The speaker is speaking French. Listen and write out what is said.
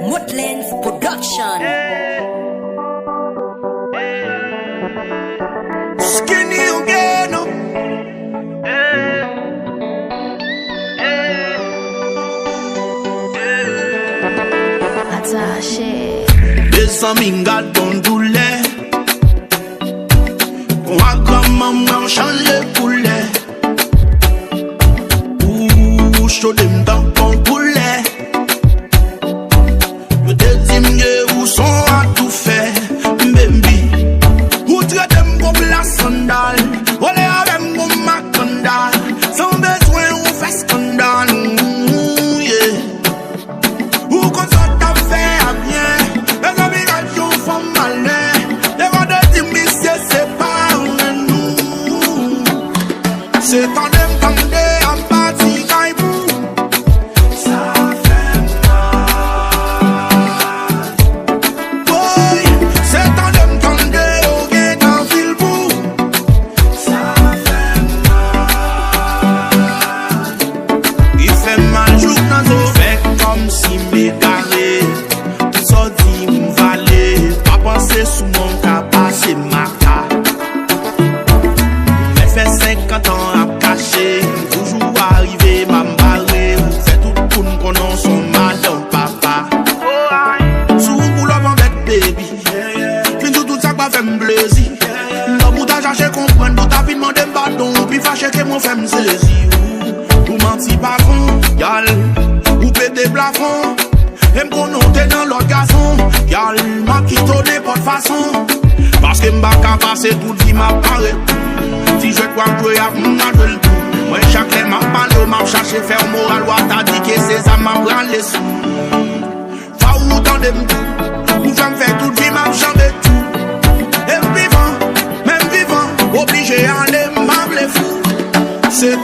Woodlands Production. Skinny again. Des amis gardons douleur. Moi comme maman change les couleurs. Ouh, chaud dem dans ton poulet. Me te dis où sont à tout faire, baby. Où tu as dem comme la sandale. Olé avec mon macandal. Sans besoin on fait scandale. Yeah. Où qu'on soit ta fait à bien. Les amis gâchons font malin. Les gars de dire monsieur c'est pas nous. C'est en dem tendé en partie caibou. Ça fait mal. Boy, c'est en dem tendé au guet dans Villebou. Ça fait mal. Il fait mal jour dans nos fait comme si m'égaré. Tout ça dit m'valait. Pas penser sous mon cas, passer ma cas. Mais fait 50 ans à cacher. Toujours arrivé, m'embarrer. C'est tout pour nous qu'on en son mal dans papa. Sous pour l'homme avec baby. Fin tout ça va faire m'blazy. L'homme ou t'as cherché comprendre. Tout t'as demandé pardon. Puis fâché que mon fait m'saisir. Ou menti pas con, y'all. Ou pété plafond. Et m'prononcer dans l'autre garçon. Y'all m'a quitté n'importe façon. Parce que m'ba ka passer toute vie m'a paré. Si je crois jouer à m'en jouer le tout. Moi chaque lè m'a parlé, m'a cherché faire moral. Ou t'as dit que c'est ça m'a pris les sous. Fa ou dans des m'tou. Ou femme fait toute vie m'a chambé tout. Et vivant, même vivant, obligé à aller m'appeler fou. C'est